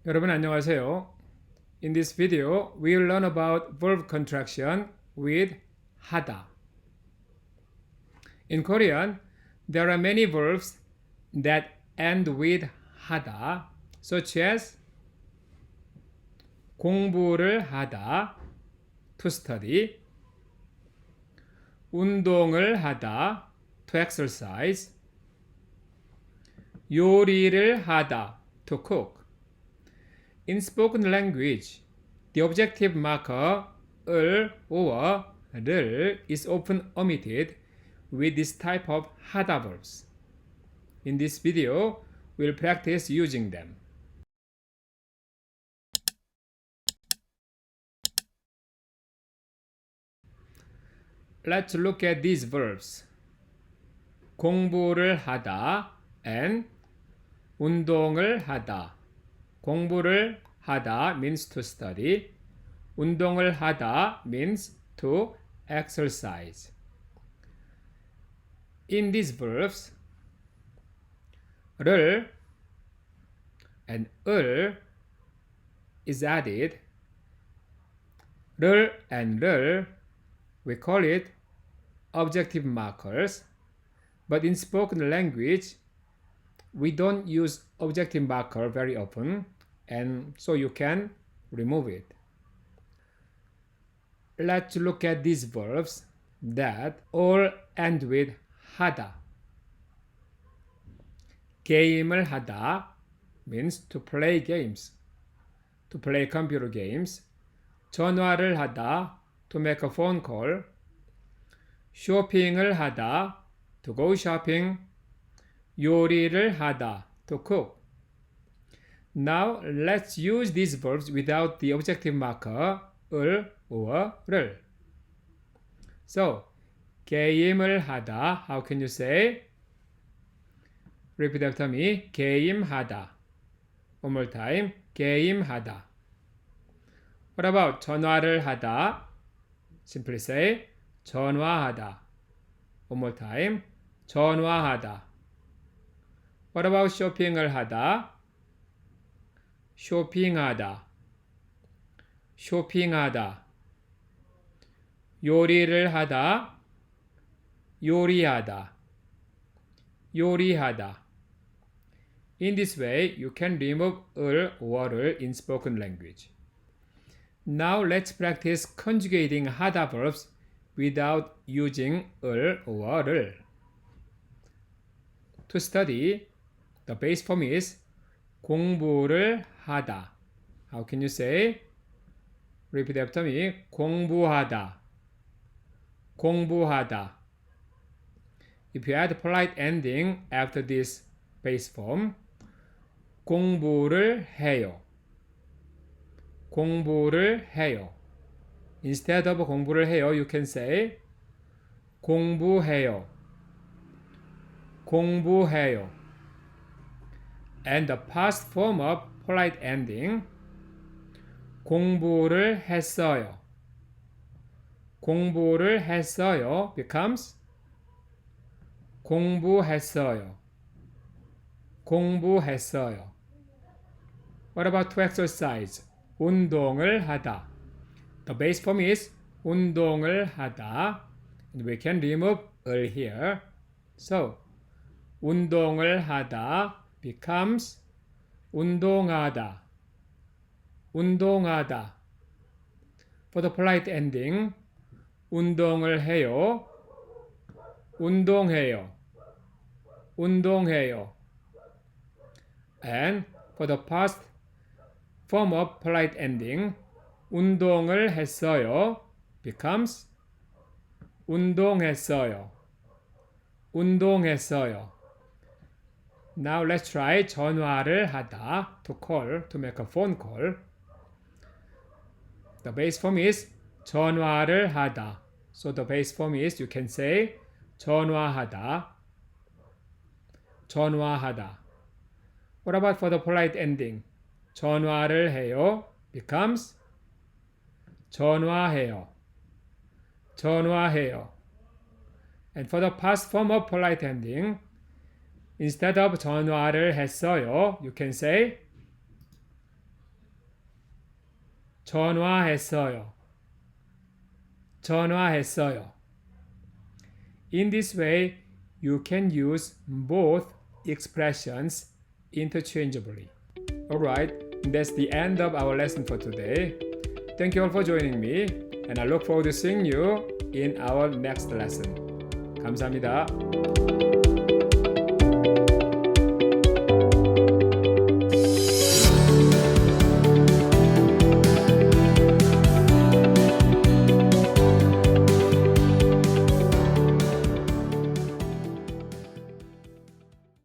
여러분 안녕하세요. In this video, we will learn about verb contraction with 하다. In Korean, there are many verbs that end with 하다, such as 공부를 하다, to study, 운동을 하다, to exercise, 요리를 하다, to cook. In spoken language, the objective marker 을 or 를 is often omitted with this type of 하다 verbs. In this video, we'll practice using them. Let's look at these verbs. 공부를 하다 and 운동을 하다. 공부를 하다 means to study. 운동을 하다 means to exercise. In these verbs, 를 and 을 is added. 를 and 를, we call it objective markers. But in spoken language, we don't use objective marker very often, and so you can remove it. Let's look at these verbs that all end with 하다. 게임을 하다 means to play games, to play computer games. 전화를 하다, to make a phone call. 쇼핑을 하다, to go shopping. 요리를 하다, to cook. Now let's use these verbs without the objective marker 을 or 를. So, 게임을 하다, how can you say? Repeat after me. 게임하다. One more time. 게임하다. What about 전화를 하다? Simply say 전화하다. One more time. 전화하다. What about 쇼핑을 하다? 쇼핑하다. 쇼핑하다. 요리를 하다. 요리하다. 요리하다. In this way, you can remove 을 or 를 in spoken language. Now let's practice conjugating 하다 verbs without using 을 or 를. To study, the base form is 공부를 하다. How can you say? Repeat after me. 공부하다. 공부하다. If you add polite ending after this base form, 공부를 해요. 공부를 해요. Instead of 공부를 해요, you can say 공부해요. 공부해요. And the past form of polite ending, 공부를 했어요. 공부를 했어요 becomes 공부했어요. 공부했어요. What about to exercise? 운동을 하다. The base form is 운동을 하다. And we can remove 을 here. So, 운동을 하다 becomes 운동하다. 운동하다. For the polite ending, 운동을 해요. 운동해요. 운동해요. And for the past form of polite ending, 운동을 했어요 becomes 운동했어요. 운동했어요. Now let's try 전화를 하다, to call, to make a phone call. The base form is 전화를 하다. So the base form is, you can say 전화하다. 전화하다. What about for the polite ending? 전화를 해요 becomes 전화해요. 전화해요. And for the past form of polite ending, instead of 전화를 했어요, you can say 전화했어요. 전화했어요. In this way, you can use both expressions interchangeably. Alright, that's the end of our lesson for today. Thank you all for joining me, and I look forward to seeing you in our next lesson. 감사합니다.